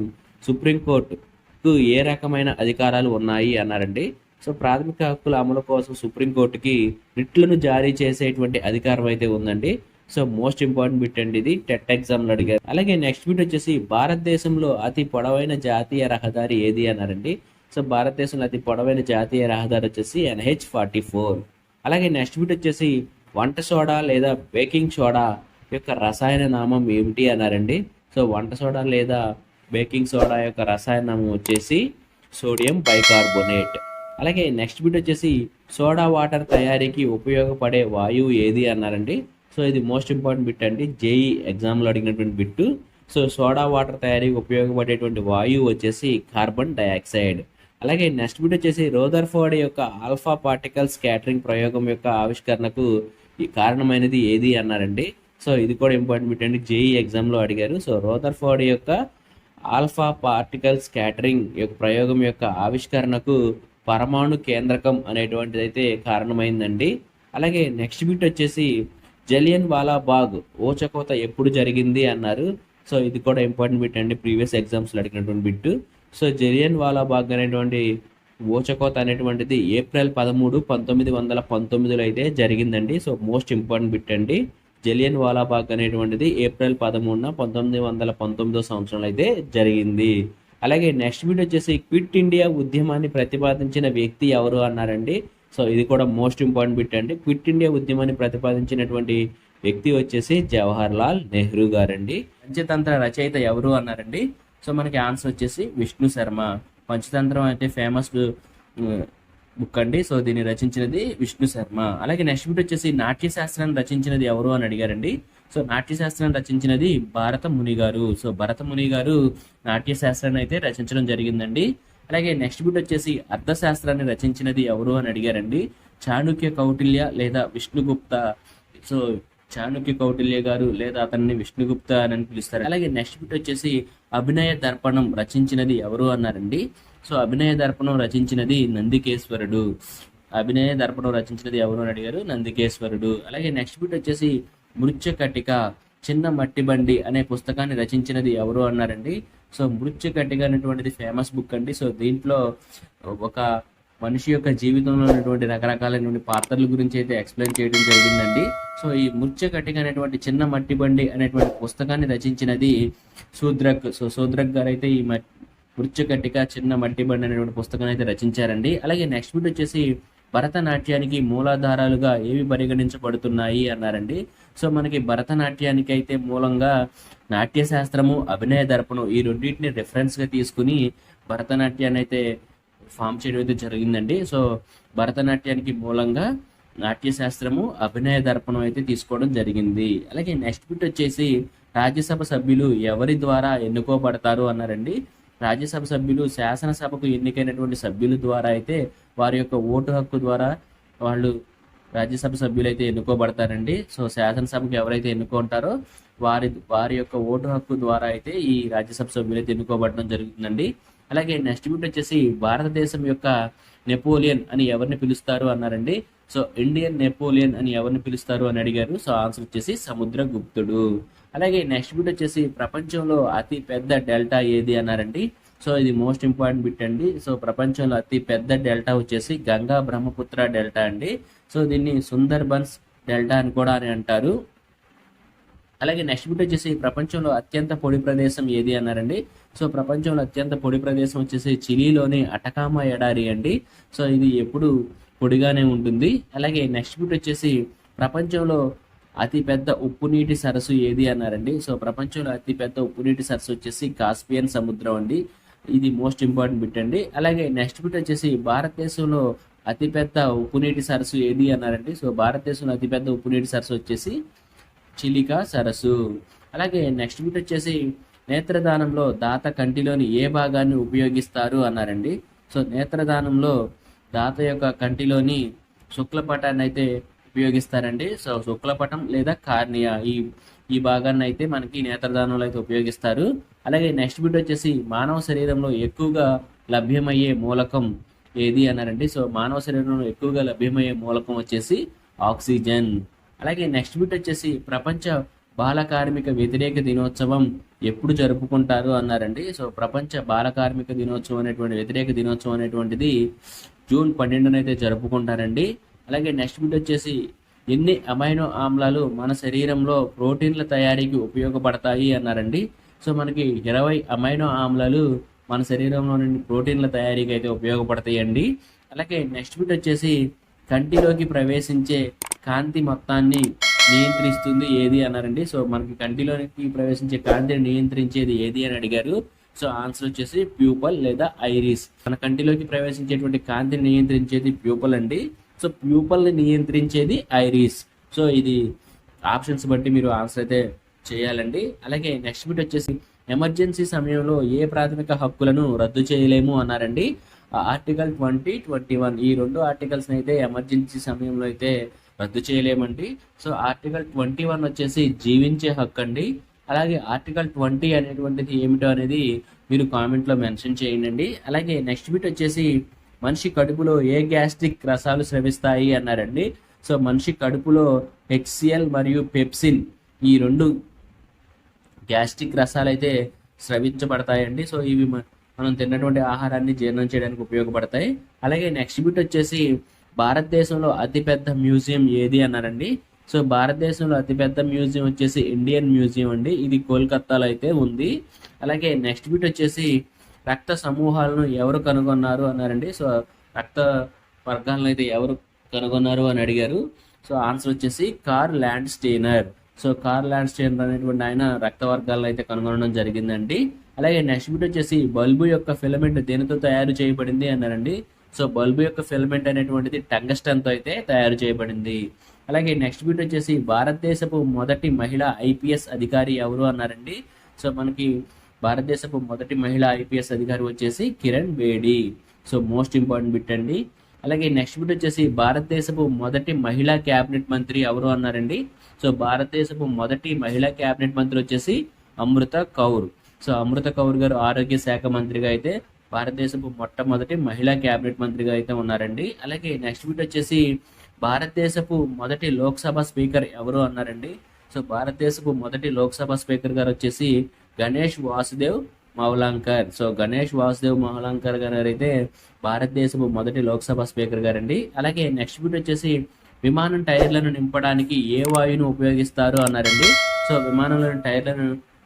సుప్రీంకోర్టుకు ఏ రకమైన అధికారాలు ఉన్నాయి అన్నారండి. సో ప్రాథమిక హక్కుల అమలు కోసం సుప్రీంకోర్టుకి రిట్లను జారీ చేసేటువంటి అధికారం అయితే ఉందండి. సో మోస్ట్ ఇంపార్టెంట్ బిట్ అండి, ఇది టెట్ ఎగ్జామ్లో అడిగారు. అలాగే నెక్స్ట్ బిట్ వచ్చేసి భారతదేశంలో అతి పొడవైన జాతీయ రహదారి ఏది అన్నారండి. సో భారతదేశంలో అతి పొడవైన జాతీయ రహదారి వచ్చేసి NH-44. అలాగే నెక్స్ట్ బిట్ వచ్చేసి వంట సోడా లేదా బేకింగ్ సోడా యొక్క రసాయన నామం ఏమిటి అన్నారండి. సో వంట సోడా లేదా బేకింగ్ సోడా యొక్క రసాయన నామం వచ్చేసి సోడియం బైకార్బోనేట్. అలాగే నెక్స్ట్ బిట్ వచ్చేసి సోడా వాటర్ తయారీకి ఉపయోగపడే వాయువు ఏది అన్నారండి. సో ఇది మోస్ట్ ఇంపార్టెంట్ బిట్ అండి, జేఈ ఎగ్జామ్లో అడిగినటువంటి బిట్టు. సో సోడా వాటర్ తయారీకి ఉపయోగపడేటువంటి వాయువు వచ్చేసి కార్బన్ డైఆక్సైడ్. అలాగే నెక్స్ట్ బిట్ వచ్చేసి రోదర్ఫోర్డ్ యొక్క ఆల్ఫా పార్టికల్ స్కాటరింగ్ ప్రయోగం యొక్క ఆవిష్కరణకు కారణమైనది ఏది అన్నారండి. సో ఇది కూడా ఇంపార్టెంట్ బిట్ అండి, జేఈ ఎగ్జామ్లో అడిగారు. సో రోదర్ఫోర్డ్ యొక్క ఆల్ఫా పార్టికల్ స్కాటరింగ్ యొక్క ప్రయోగం యొక్క ఆవిష్కరణకు పరమాణు కేంద్రకం అనేటువంటిది అయితే కారణమైందండి. అలాగే నెక్స్ట్ బిట్ వచ్చేసి జలియన్ వాలా బాగ్ ఊచకోత ఎప్పుడు జరిగింది అన్నారు. సో ఇది కూడా ఇంపార్టెంట్ బిట్ అండి, ప్రీవియస్ ఎగ్జామ్స్లో అడిగినటువంటి బిట్టు. సో జలియన్ వాలా బాగ్ అనేటువంటి ఊచకోత అనేటువంటిది April 13, 1919లో అయితే జరిగిందండి. సో మోస్ట్ ఇంపార్టెంట్ బిట్ అండి, జలియన్ వాలా బాగ్ అనేటువంటిది April 13, 1919 సంవత్సరంలో అయితే జరిగింది. అలాగే నెక్స్ట్ బిట్ వచ్చేసి క్విట్ ఇండియా ఉద్యమాన్ని ప్రతిపాదించిన వ్యక్తి ఎవరు అన్నారండి. సో ఇది కూడా మోస్ట్ ఇంపార్టెంట్ బిట్ అండి, క్విట్ ఇండియా ఉద్యమాన్ని ప్రతిపాదించినటువంటి వ్యక్తి వచ్చేసి జవహర్ లాల్ నెహ్రూ గారండి. పంచతంత్ర రచయిత ఎవరు అన్నారండి. సో మనకి ఆన్సర్ వచ్చేసి విష్ణు శర్మ. పంచతంత్రం అయితే ఫేమస్ బుక్ అండి. సో దీన్ని రచించినది విష్ణు శర్మ. అలాగే నెక్స్ట్ బిట్ వచ్చేసి నాట్యశాస్త్రాన్ని రచించినది ఎవరు అని అడిగారండి. సో నాట్యశాస్త్రాన్ని రచించినది భారత ముని గారు. సో భరత ముని గారు నాట్యశాస్త్రాన్ని అయితే రచించడం జరిగిందండి. అలాగే నెక్స్ట్ బిట్ వచ్చేసి అర్థశాస్త్రాన్ని రచించినది ఎవరు అని అడిగారండి. చాణుక్య కౌటిల్య లేదా విష్ణుగుప్త. సో చాణుక్య కౌటిల్య గారు లేదా అతన్ని విష్ణుగుప్త అని పిలుస్తారు. అలాగే నెక్స్ట్ బిట్ వచ్చేసి అభినయ దర్పణం రచించినది ఎవరు అన్నారండి. సో అభినయ దర్పణం రచించినది నందికేశ్వరుడు. అభినయ దర్పణం రచించినది ఎవరు అని అడిగారు, నందికేశ్వరుడు. అలాగే నెక్స్ట్ బిట్ వచ్చేసి మృత్యుకటిక చిన్న మట్టి బండి అనే పుస్తకాన్ని రచించినది ఎవరు అన్నారండి. సో మృత్యుకటిక అనేటువంటిది ఫేమస్ బుక్ అండి. సో దీంట్లో ఒక మనిషి యొక్క జీవితంలో ఉన్నటువంటి రకరకాలైనటువంటి పాత్రల గురించి అయితే ఎక్స్ప్లెయిన్ చేయడం జరిగిందండి. సో ఈ మృత్యుకటిక అనేటువంటి చిన్న మట్టి బండి అనేటువంటి పుస్తకాన్ని రచించినది శూద్రక్. సో శూద్రక్ గారు అయితే ఈ మృత్యుకటిక చిన్న మట్టి బండి అనేటువంటి పుస్తకాన్ని అయితే రచించారండి. అలాగే నెక్స్ట్ బిట్ వచ్చేసి భరతనాట్యానికి మూలాధారాలుగా ఏవి పరిగణించబడుతున్నాయి అన్నారండి. సో మనకి భరతనాట్యానికి అయితే మూలంగా నాట్యశాస్త్రము, అభినయ దర్పణం ఈ రెండింటిని రెఫరెన్స్గా తీసుకుని భరతనాట్యాన్ని అయితే ఫామ్ చేయడం అయితే జరిగిందండి. సో భరతనాట్యానికి మూలంగా నాట్యశాస్త్రము, అభినయ దర్పణం అయితే తీసుకోవడం జరిగింది. అలాగే నెక్స్ట్ బిట్ వచ్చేసి రాజ్యసభ సభ్యులు ఎవరి ద్వారా ఎన్నుకోబడతారు అన్నారండి. రాజ్యసభ సభ్యులు శాసనసభకు ఎన్నికైనటువంటి సభ్యుల ద్వారా అయితే వారి యొక్క ఓటు హక్కు ద్వారా వాళ్ళు రాజ్యసభ సభ్యులు అయితే ఎన్నుకోబడతారండి. సో శాసనసభకు ఎవరైతే ఎన్నుకుంటారో వారి యొక్క ఓటు హక్కు ద్వారా అయితే ఈ రాజ్యసభ సభ్యులు అయితే ఎన్నుకోబడడం జరుగుతుందండి. అలాగే నెక్స్ట్ బిట్ వచ్చేసి భారతదేశం యొక్క నెపోలియన్ అని ఎవరిని పిలుస్తారు అన్నారండి. సో ఇండియన్ నెపోలియన్ అని ఎవరిని పిలుస్తారు అని అడిగారు. సో ఆన్సర్ వచ్చేసి సముద్రగుప్తుడు. అలాగే నెక్స్ట్ బిట్ వచ్చేసి ప్రపంచంలో అతి పెద్ద డెల్టా ఏది అన్నారండి. సో ఇది మోస్ట్ ఇంపార్టెంట్ బిట్ అండి. సో ప్రపంచంలో అతి పెద్ద డెల్టా వచ్చేసి గంగా బ్రహ్మపుత్ర డెల్టా అండి. సో దీన్ని సుందర్బన్స్ డెల్టా అని కూడా అంటారు. అలాగే నెక్స్ట్ బిట్ వచ్చేసి ప్రపంచంలో అత్యంత పొడి ప్రదేశం ఏది అన్నారండి. సో ప్రపంచంలో అత్యంత పొడి ప్రదేశం వచ్చేసి చిలీలోని అటకామా ఎడారి అండి. సో ఇది ఎప్పుడు పొడిగానే ఉంటుంది. అలాగే నెక్స్ట్ బిట్ వచ్చేసి ప్రపంచంలో అతిపెద్ద ఉప్పు నీటి సరస్సు ఏది అన్నారండి. సో ప్రపంచంలో అతిపెద్ద ఉప్పు నీటి సరస్సు వచ్చేసి కాస్పియన్ సముద్రం అండి. ఇది మోస్ట్ ఇంపార్టెంట్ బిట్ అండి. అలాగే నెక్స్ట్ బిట్ వచ్చేసి భారతదేశంలో అతిపెద్ద ఉప్పు నీటి సరస్సు ఏది అన్నారండి. సో భారతదేశంలో అతిపెద్ద ఉప్పు నీటి సరస్సు వచ్చేసి చిలికా సరస్సు. అలాగే నెక్స్ట్ బిట్ వచ్చేసి నేత్రదానంలో దాత కంటిలోని ఏ భాగాన్ని ఉపయోగిస్తారు అన్నారండి. సో నేత్రదానంలో దాత యొక్క కంటిలోని శుక్లపటాన్ని అయితే ఉపయోగిస్తారండి. సో శుక్లపటం లేదా కార్నియా ఈ భాగాన్ని అయితే మనకి నేత్రదానంలో అయితే ఉపయోగిస్తారు. అలాగే నెక్స్ట్ బిట్ వచ్చేసి మానవ శరీరంలో ఎక్కువగా లభ్యమయ్యే మూలకం ఏది అన్నారండి. సో మానవ శరీరంలో ఎక్కువగా లభ్యమయ్యే మూలకం వచ్చేసి ఆక్సిజన్. అలాగే నెక్స్ట్ బిట్ వచ్చేసి ప్రపంచ బాల కార్మిక వ్యతిరేక దినోత్సవం ఎప్పుడు జరుపుకుంటారు అన్నారండి. సో ప్రపంచ బాల కార్మిక దినోత్సవం అనేటువంటి వ్యతిరేక దినోత్సవం అనేటువంటిది జూన్ 12న అయితే జరుపుకుంటారండి. అలాగే నెక్స్ట్ బిట్ వచ్చేసి ఎన్ని అమైనో ఆమ్లాలు మన శరీరంలో ప్రోటీన్ల తయారీకి ఉపయోగపడతాయి అన్నారండి. సో మనకి 20 అమైనో ఆమ్లాలు మన శరీరంలోని ప్రోటీన్ల తయారీకి అయితే ఉపయోగపడతాయండి. అలాగే నెక్స్ట్ బిట్ వచ్చేసి కంటిలోకి ప్రవేశించే కాంతి మొత్తాన్ని నియంత్రిస్తుంది ఏది అన్నారండి. సో మనకి కంటిలోకి ప్రవేశించే కాంతిని నియంత్రించేది ఏది అని అడిగారు. సో ఆన్సర్ వచ్చేసి ప్యూపల్ లేదా ఐరిస్. మన కంటిలోకి ప్రవేశించేటువంటి కాంతిని నియంత్రించేది ప్యూపల్ అండి. సో ప్యూపల్ని నియంత్రించేది ఐరిస్. సో ఇది ఆప్షన్స్ బట్టి మీరు ఆన్సర్ అయితే చేయాలండి. అలాగే నెక్స్ట్ బిట్ వచ్చేసి ఎమర్జెన్సీ సమయంలో ఏ ప్రాథమిక హక్కులను రద్దు చేయలేము అన్నారండి. ఆర్టికల్ 20, 21 ఈ రెండు ఆర్టికల్స్ని అయితే ఎమర్జెన్సీ సమయంలో అయితే రద్దు చేయలేమండి. సో ఆర్టికల్ 21 వచ్చేసి జీవించే హక్కు అండి. అలాగే ఆర్టికల్ 20 అనేటువంటిది ఏమిటో అనేది మీరు కామెంట్లో మెన్షన్ చేయండి. అలాగే నెక్స్ట్ బిట్ వచ్చేసి మనిషి కడుపులో ఏ గ్యాస్ట్రిక్ రసాలు స్రవిస్తాయి అన్నారండి. సో మనిషి కడుపులో HCl మరియు పెప్సిన్ ఈ రెండు గ్యాస్ట్రిక్ రసాలు అయితే స్రవించబడతాయండి. సో ఇవి మనం తిన్నటువంటి ఆహారాన్ని జీర్ణం చేయడానికి ఉపయోగపడతాయి. అలాగే నెక్స్ట్ బిట్ వచ్చేసి భారతదేశంలో అతిపెద్ద మ్యూజియం ఏది అన్నారండి. సో భారతదేశంలో అతిపెద్ద మ్యూజియం వచ్చేసి ఇండియన్ మ్యూజియం అండి. ఇది కోల్కతాలో అయితే ఉంది. అలాగే నెక్స్ట్ బిట్ వచ్చేసి రక్త సమూహాలను ఎవరు కనుగొన్నారు అన్నారండి. సో రక్త వర్గాలను అయితే ఎవరు కనుగొన్నారు అని అడిగారు. సో ఆన్సర్ వచ్చేసి కార్ల్ ల్యాండ్స్టైనర్. సో కార్ల్ ల్యాండ్స్టైనర్ అనేటువంటి ఆయన రక్త వర్గాలను అయితే కనుగొనడం జరిగిందండి. అలాగే నెక్స్ట్ బిట్ వచ్చేసి బల్బు యొక్క ఫిలమెంట్ దేనితో తయారు చేయబడింది అన్నారండి. సో బల్బు యొక్క ఫిలమెంట్ అనేటువంటిది టంగస్టన్తో అయితే తయారు చేయబడింది. అలాగే నెక్స్ట్ బిట్ వచ్చేసి భారతదేశపు మొదటి మహిళా IPS అధికారి ఎవరు అన్నారండి. సో మనకి భారతదేశపు మొదటి మహిళా IPS అధికారి వచ్చేసి Kiran Bedi. So most important bit అండి. అలాగే నెక్స్ట్ బిట్ వచ్చేసి భారతదేశపు మొదటి మహిళా క్యాబినెట్ మంత్రి ఎవరు అన్నారండి. సో భారతదేశపు మొదటి మహిళా క్యాబినెట్ మంత్రి వచ్చేసి అమృత కౌర్. సో అమృత కౌర్ గారు ఆరోగ్య శాఖ మంత్రిగా అయితే భారతదేశపు మొట్టమొదటి మహిళా క్యాబినెట్ మంత్రిగా అయితే ఉన్నారండి. అలాగే నెక్స్ట్ బిట్ వచ్చేసి భారతదేశపు మొదటి లోక్సభ స్పీకర్ ఎవరు అన్నారండి. సో భారతదేశపు మొదటి లోక్సభ స్పీకర్ గారు వచ్చేసి గణేష్ వాసుదేవ్ మౌలాంకర్. సో గణేష్ వాసుదేవ్ మౌలాంకర్ గారు అయితే భారతదేశపు మొదటి లోక్సభ స్పీకర్ గారండి. అలాగే నెక్స్ట్ బిట్ వచ్చేసి విమానం టైర్లను నింపడానికి ఏ వాయువును ఉపయోగిస్తారు అన్నారండి. సో విమానంలోని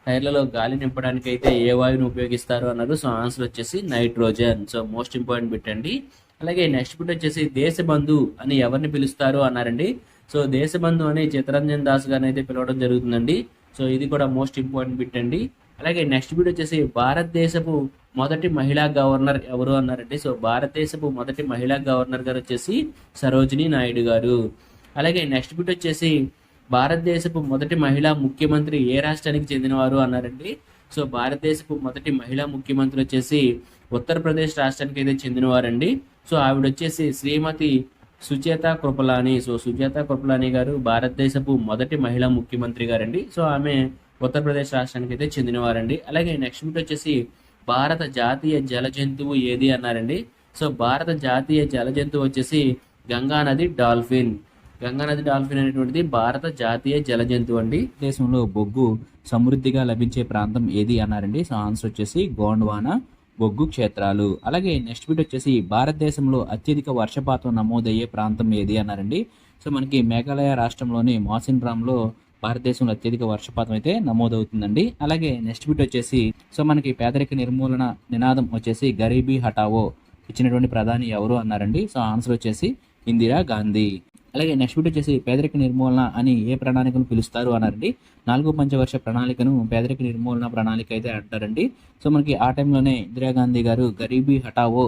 టైర్లలో గాలి నింపడానికి అయితే ఏ వాయువును ఉపయోగిస్తారు అన్నారు. సో ఆన్సర్ వచ్చేసి nitrogen. So most important bit అండి. అలాగే నెక్స్ట్ బిట్ వచ్చేసి దేశబంధు అని ఎవరిని పిలుస్తారు అన్నారండి. సో దేశబంధు అని చిత్తరంజన్ దాస్ గారిని అయితే పిలవడం జరుగుతుందండి. సో ఇది కూడా మోస్ట్ ఇంపార్టెంట్ బిట్ అండి. అలాగే నెక్స్ట్ బిట్ వచ్చేసి భారతదేశపు మొదటి మహిళా గవర్నర్ ఎవరు అన్నారండి. సో భారతదేశపు మొదటి మహిళా గవర్నర్ గారు వచ్చేసి సరోజినీ నాయుడు గారు. అలాగే నెక్స్ట్ బిట్ వచ్చేసి భారతదేశపు మొదటి మహిళా ముఖ్యమంత్రి ఏ రాష్ట్రానికి చెందినవారు అన్నారండి. సో భారతదేశపు మొదటి మహిళా ముఖ్యమంత్రి వచ్చేసి ఉత్తరప్రదేశ్ రాష్ట్రానికి అయితే చెందినవారండి. సో ఆవిడ వచ్చేసి శ్రీమతి సుచేత కృపలాని. సో సుచేత కృపలాని గారు భారతదేశపు మొదటి మహిళా ముఖ్యమంత్రి గారండి. సో ఆమె ఉత్తరప్రదేశ్ రాష్ట్రానికి అయితే చెందినవారండి. అలాగే నెక్స్ట్ బిట్ వచ్చేసి భారత జాతీయ జల జంతువు ఏది అన్నారండి. సో భారత జాతీయ జల జంతువు వచ్చేసి గంగానది డాల్ఫిన్. గంగానది డాల్ఫిన్ అనేటువంటిది భారత జాతీయ జల జంతువు అండి. దేశంలో బొగ్గు సమృద్ధిగా లభించే ప్రాంతం ఏది అన్నారండి. సో ఆన్సర్ వచ్చేసి గోండ్వానా బొగ్గు క్షేత్రాలు. అలాగే నెక్స్ట్ బిట్ వచ్చేసి భారతదేశంలో అత్యధిక వర్షపాతం నమోదయ్యే ప్రాంతం ఏది అన్నారండి. సో మనకి మేఘాలయ రాష్ట్రంలోని మాసిన్ రామ్లో భారతదేశంలో అత్యధిక వర్షపాతం అయితే నమోదవుతుందండి. అలాగే నెక్స్ట్ బిట్ వచ్చేసి సో మనకి పేదరిక నిర్మూలన నినాదం వచ్చేసి గరీబీ హటావో ఇచ్చినటువంటి ప్రధాని ఎవరు అన్నారండి. సో ఆన్సర్ వచ్చేసి ఇందిరా గాంధీ. అలాగే నెక్స్ట్ బిట్ వచ్చేసి పేదరిక నిర్మూలన అని ఏ ప్రణాళికను పిలుస్తారు అన్నారండి. 4వ పంచవర్ష ప్రణాళికను పేదరిక నిర్మూలన ప్రణాళిక అయితే అంటారండి. సో మనకి ఆ టైంలోనే ఇందిరాగాంధీ గారు గరీబీ హటావో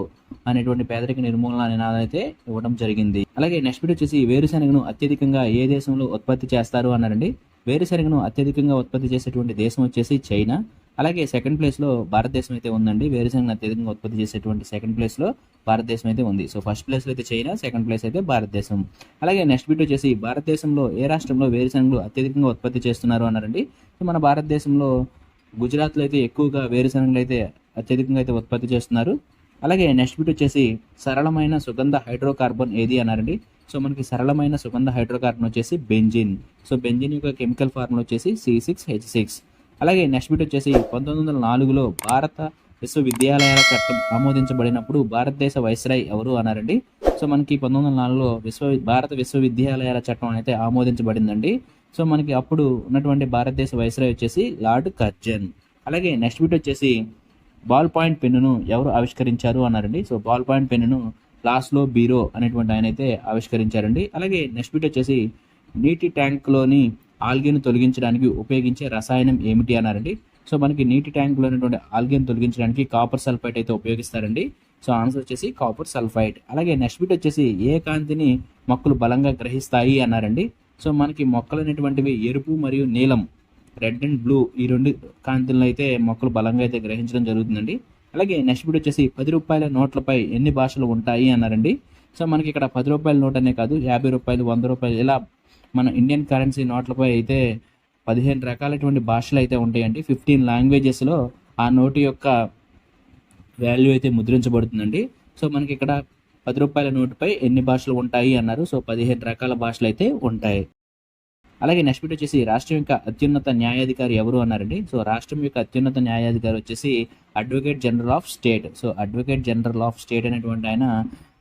అనేటువంటి పేదరిక నిర్మూలన నినాదం అయితే ఇవ్వడం జరిగింది. అలాగే నెక్స్ట్ బిట్ వచ్చేసి వేరుశనగను అత్యధికంగా ఏ దేశంలో ఉత్పత్తి చేస్తారు అన్నారండి. వేరుశనగను అత్యధికంగా ఉత్పత్తి చేసేటువంటి దేశం వచ్చేసి చైనా. అలాగే సెకండ్ ప్లేస్లో భారతదేశం అయితే ఉందండి. వేరుశనగను అత్యధికంగా ఉత్పత్తి చేసేటువంటి సెకండ్ ప్లేస్లో భారతదేశం అయితే ఉంది. సో ఫస్ట్ ప్లేస్లో అయితే చైనా, సెకండ్ ప్లేస్ అయితే భారతదేశం. అలాగే నెక్స్ట్ బిట్ వచ్చేసి భారతదేశంలో ఏ రాష్ట్రంలో వేరుశనగలు అత్యధికంగా ఉత్పత్తి చేస్తున్నారు అన్నారండి. సో మన భారతదేశంలో గుజరాత్లో అయితే ఎక్కువగా వేరుశనగలు అయితే అత్యధికంగా అయితే ఉత్పత్తి చేస్తున్నారు. అలాగే నెక్స్ట్ బిట్ వచ్చేసి సరళమైన సుగంధ హైడ్రోకార్బన్ ఏది అన్నారండి. సో మనకి సరళమైన సుగంధ హైడ్రోకార్బన్ వచ్చేసి బెంజిన్. సో బెంజిన్ యొక్క కెమికల్ ఫార్ములా వచ్చేసి C6H6. అలాగే నెక్స్ట్ బిట్ వచ్చేసి 1904లో భారత విశ్వవిద్యాలయాల చట్టం ఆమోదించబడినప్పుడు భారతదేశ వైస్రాయ్ ఎవరు అన్నారండి. సో మనకి 1904లో భారత విశ్వవిద్యాలయాల చట్టం అయితే ఆమోదించబడిందండి. సో మనకి అప్పుడు ఉన్నటువంటి భారతదేశ వైస్రాయ్ వచ్చేసి లార్డ్ కర్జన్. అలాగే నెక్స్ట్ బిట్ వచ్చేసి బాల్ పాయింట్ పెన్నును ఎవరు ఆవిష్కరించారు అన్నారండి. సో బాల్ పాయింట్ పెన్నును లాస్లో బీరో అనేటువంటి ఆయన అయితే ఆవిష్కరించారండి. అలాగే నెక్స్ట్ బిట్ వచ్చేసి నీటి ట్యాంక్లోని ఆల్గేను తొలగించడానికి ఉపయోగించే రసాయనం ఏమిటి అన్నారండి. సో మనకి నీటి ట్యాంక్లో ఉన్నటువంటి ఆల్గేను తొలగించడానికి కాపర్ సల్ఫైట్ అయితే ఉపయోగిస్తారండి. సో ఆన్సర్ వచ్చేసి కాపర్ సల్ఫైట్. అలాగే నెక్స్ట్ బిట్ వచ్చేసి ఏ కాంతిని మొక్కలు బలంగా గ్రహిస్తాయి అన్నారండి. సో మనకి మొక్కలు అనేటువంటివి ఎరుపు మరియు నీలం, రెడ్ అండ్ బ్లూ, ఈ రెండు కాంతులను అయితే మొక్కలు బలంగా అయితే గ్రహించడం జరుగుతుందండి. అలాగే నెక్స్ట్ బిట్ వచ్చేసి 10 రూపాయల నోట్లపై ఎన్ని భాషలు ఉంటాయి అన్నారండి. సో మనకి ఇక్కడ 10 రూపాయల నోట్ అనే కాదు, 50 రూపాయలు, 100 రూపాయలు ఇలా మన ఇండియన్ కరెన్సీ నోట్లపై అయితే 15 రకాలైనటువంటి భాషలు అయితే ఉంటాయండి. 15 లాంగ్వేజెస్లో ఆ నోటు యొక్క వాల్యూ అయితే ముద్రించబడుతుందండి. సో మనకి ఇక్కడ 10 రూపాయల నోటుపై ఎన్ని భాషలు ఉంటాయి అన్నారు. సో 15 రకాల భాషలు అయితే ఉంటాయి. అలాగే నెక్స్ట్ బిట్ వచ్చేసి రాష్ట్రం యొక్క అత్యున్నత న్యాయాధికారి ఎవరు అన్నారండి. సో రాష్ట్రం యొక్క అత్యున్నత న్యాయాధికారి వచ్చేసి advocate general of state. So advocate general of state అనేటువంటి ఆయన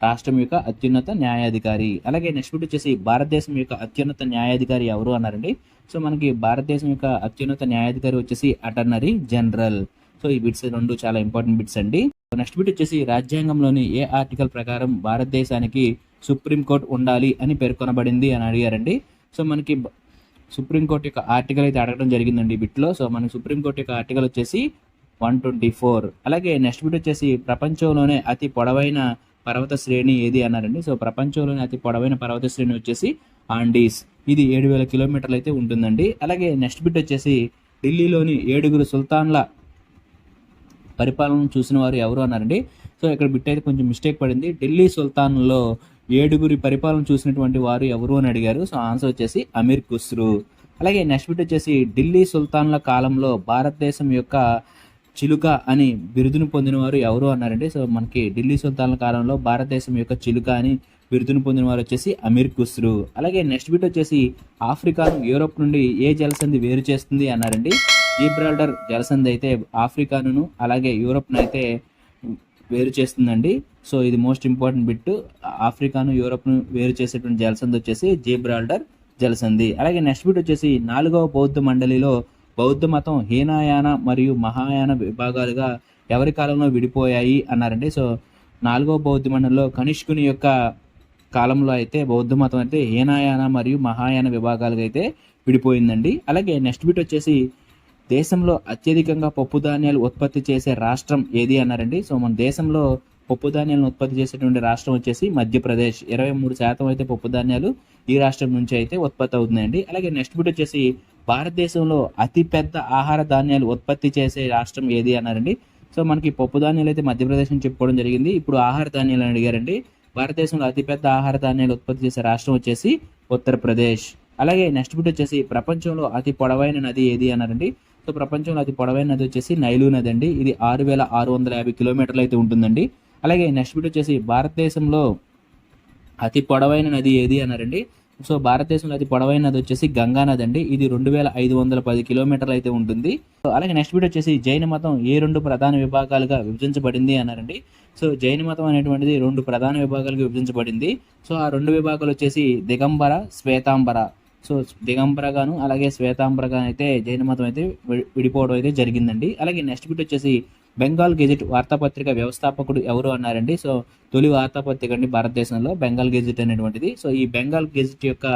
రాష్ట్రం యొక్క అత్యున్నత న్యాయాధికారి. అలాగే నెక్స్ట్ బిట్ వచ్చేసి భారతదేశం యొక్క అత్యున్నత న్యాయాధికారి ఎవరు అన్నారండి. సో మనకి భారతదేశం యొక్క అత్యున్నత న్యాయాధికారి వచ్చేసి అటార్నీ జనరల్. సో ఈ బిట్స్ రెండు చాలా ఇంపార్టెంట్ బిట్స్ అండి. నెక్స్ట్ బిట్ వచ్చేసి రాజ్యాంగంలోని ఏ ఆర్టికల్ ప్రకారం భారతదేశానికి సుప్రీంకోర్టు ఉండాలి అని పేర్కొనబడింది అని అడిగారండి. సో మనకి సుప్రీంకోర్టు యొక్క ఆర్టికల్ అయితే అడగడం జరిగిందండి ఈ బిట్లో. సో మనకి సుప్రీంకోర్టు యొక్క ఆర్టికల్ వచ్చేసి 124. అలాగే నెక్స్ట్ బిట్ వచ్చేసి ప్రపంచంలోనే అతి పొడవైన పర్వత శ్రేణి ఏది అన్నారండి. సో ప్రపంచంలోనే అతి పొడవైన పర్వత శ్రేణి వచ్చేసి ఆండీస్. ఇది 7000 కిలోమీటర్లు అయితే ఉంటుందండి. అలాగే నెక్స్ట్ బిట్ వచ్చేసి ఢిల్లీలోని 7 సుల్తాన్ల పరిపాలన చూసిన వారు ఎవరు అన్నారండి. సో ఇక్కడ బిట్ అయితే కొంచెం మిస్టేక్ పడింది. ఢిల్లీ సుల్తాన్లో 7 పరిపాలన చూసినటువంటి వారు ఎవరు అని అడిగారు. సో ఆన్సర్ వచ్చేసి అమీర్ ఖుస్రూ. అలాగే నెక్స్ట్ బిట్ వచ్చేసి ఢిల్లీ సుల్తాన్ల కాలంలో భారతదేశం యొక్క చిలుక అని బిరుదును పొందిన వారు ఎవరు అన్నారండి. సో మనకి ఢిల్లీ సుల్తాన్ల కాలంలో భారతదేశం యొక్క చిలుక అని బిరుదును పొందిన వారు వచ్చేసి అమీర్ ఖుస్రూ. అలాగే నెక్స్ట్ బిట్ వచ్చేసి ఆఫ్రికాను యూరోప్ నుండి ఏ జలసంధి వేరు చేస్తుంది అన్నారండి. జిబ్రాల్టర్ జలసంధి అయితే ఆఫ్రికాను అలాగే యూరోప్ను అయితే వేరు చేస్తుందండి. సో ఇది మోస్ట్ ఇంపార్టెంట్ బిట్. ఆఫ్రికాను యూరోప్ను వేరు చేసేటువంటి జలసంధి వచ్చేసి జిబ్రాల్టర్ జలసంధి. అలాగే నెక్స్ట్ బిట్ వచ్చేసి 4వ బౌద్ధ మండలిలో బౌద్ధ మతం హీనయాన మరియు మహాయాన విభాగాలుగా ఎవరి కాలంలో విడిపోయాయి అన్నారండి. సో 4వ బౌద్ధ మండలిలో కనిష్కుని యొక్క కాలంలో అయితే బౌద్ధ మతం అయితే హీనయాన మరియు మహాయాన విభాగాలుగా అయితే విడిపోయిందండి. అలాగే నెక్స్ట్ బిట్ వచ్చేసి దేశంలో అత్యధికంగా పప్పు ధాన్యాలు ఉత్పత్తి చేసే రాష్ట్రం ఏది అన్నారండి. సో మన దేశంలో పప్పు ధాన్యాలను ఉత్పత్తి చేసేటువంటి రాష్ట్రం వచ్చేసి మధ్యప్రదేశ్. 23% అయితే పప్పు ధాన్యాలు ఈ రాష్ట్రం నుంచి అయితే ఉత్పత్తి అవుతున్నాయండి. అలాగే నెక్స్ట్ బిట్ వచ్చేసి భారతదేశంలో అతిపెద్ద ఆహార ధాన్యాలు ఉత్పత్తి చేసే రాష్ట్రం ఏది అన్నారండి. సో మనకి పప్పు ధాన్యాలు అయితే మధ్యప్రదేశ్ అని చెప్పుకోవడం జరిగింది. ఇప్పుడు ఆహార ధాన్యాలు అని అడిగారండి. భారతదేశంలో అతిపెద్ద ఆహార ధాన్యాలు ఉత్పత్తి చేసే రాష్ట్రం వచ్చేసి ఉత్తరప్రదేశ్. అలాగే నెక్స్ట్ బిట్ వచ్చేసి ప్రపంచంలో అతి పొడవైన నది ఏది అన్నారండి. సో ప్రపంచంలో అతి పొడవైన నది వచ్చేసి నైలు నది అండి. ఇది 6650 కిలోమీటర్లు అయితే ఉంటుందండి. అలాగే నెక్స్ట్ బిట్ వచ్చేసి భారతదేశంలో అతి పొడవైన నది ఏది అన్నారండి. సో భారతదేశంలో అతి పొడవైన నది వచ్చేసి గంగా నది అండి. ఇది 2510 కిలోమీటర్లు అయితే ఉంటుంది. సో అలాగే నెక్స్ట్ బిట్ వచ్చేసి జైన మతం ఏ 2 ప్రధాన విభాగాలుగా విభజించబడింది అన్నారండి. సో జైన మతం అనేటువంటిది 2 ప్రధాన విభాగాలుగా విభజించబడింది. సో ఆ 2 విభాగాలు వచ్చేసి దిగంబర, శ్వేతాంబర. సో దిగంబరగాను అలాగే శ్వేతాంబరగా అయితే జైన మతం అయితే విడిపోవడం అయితే జరిగిందండి. అలాగే నెక్స్ట్ బిట్ వచ్చేసి బెంగాల్ గెజిట్ వార్తాపత్రిక వ్యవస్థాపకుడు ఎవరు అన్నారండి. సో తొలి వార్తాపత్రిక అండి భారతదేశంలో బెంగాల్ గెజిట్ అనేటువంటిది. సో ఈ బెంగాల్ గెజిట్ యొక్క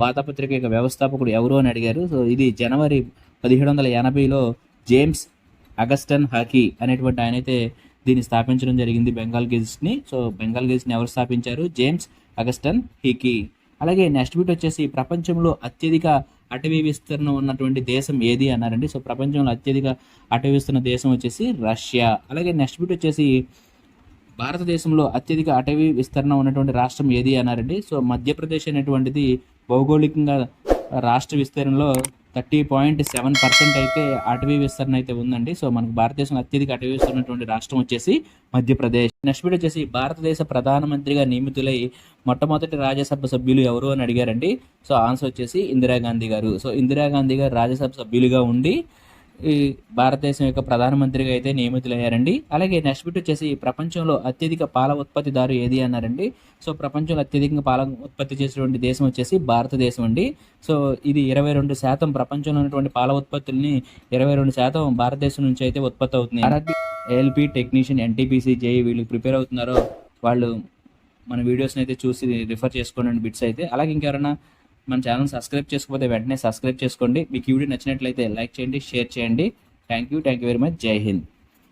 వార్తాపత్రిక యొక్క వ్యవస్థాపకుడు ఎవరు అని అడిగారు. సో ఇది జనవరి 1780లో జేమ్స్ అగస్టన్ హాకీ అనేటువంటి ఆయన అయితే దీన్ని స్థాపించడం జరిగింది బెంగాల్ గెజిట్ని. సో బెంగాల్ గెజిట్ని ఎవరు స్థాపించారు? James Agustin hickey. అలాగే నెక్స్ట్ బిట్ వచ్చేసి ప్రపంచంలో అత్యధిక అటవీ విస్తీర్ణం ఉన్నటువంటి దేశం ఏది అన్నారండి. సో ప్రపంచంలో అత్యధిక అటవీ విస్తీర్ణ దేశం వచ్చేసి రష్యా. అలాగే నెక్స్ట్ బిట్ వచ్చేసి భారతదేశంలో అత్యధిక అటవీ విస్తరణ ఉన్నటువంటి రాష్ట్రం ఏది అన్నారండి. సో మధ్యప్రదేశ్ అనేటువంటిది భౌగోళికంగా రాష్ట్ర విస్తీర్ణంలో 30.7% అయితే అటవీ విస్తరణ అయితే ఉందండి. సో మనకు భారతదేశంలో అత్యధిక అటవీ విస్తరణ ఉన్నటువంటి రాష్ట్రం వచ్చేసి మధ్యప్రదేశ్. నెక్స్ట్ బిట్ వచ్చేసి భారతదేశ ప్రధానమంత్రిగా నియమితులై మొట్టమొదటి రాజ్యసభ సభ్యులు ఎవరు అని అడిగారండి. సో ఆన్సర్ వచ్చేసి ఇందిరాగాంధీ గారు. సో ఇందిరాగాంధీ గారు రాజ్యసభ సభ్యులుగా ఉండి ఈ భారతదేశం యొక్క ప్రధానమంత్రిగా అయితే నియమితులయ్యారండి. అలాగే నెక్స్ట్ బిట్ వచ్చేసి ప్రపంచంలో అత్యధిక పాల ఉత్పత్తిదారు ఏది అన్నారండి. సో ప్రపంచంలో అత్యధికంగా పాల ఉత్పత్తి చేసేటువంటి దేశం వచ్చేసి భారతదేశం అండి. సో ఇది 22% ప్రపంచంలో ఉన్నటువంటి పాల ఉత్పత్తుల్ని 22% భారతదేశం నుంచి అయితే ఉత్పత్తి అవుతుంది. RRB ALP technician NTPC JEE వీళ్ళు ప్రిపేర్ అవుతున్నారో వాళ్ళు మన వీడియోస్ని అయితే చూసి రిఫర్ చేసుకోండి బిట్స్ అయితే. అలాగే ఇంకెవరైనా మన ఛానల్ సబ్స్క్రైబ్ చేసుకోకపోతే వెంటనే సబ్స్క్రైబ్ చేసుకోండి. మీకు ఈ వీడియో నచ్చినట్లయితే లైక్ చేయండి, షేర్ చేయండి. Thank you very much. జై హింద్.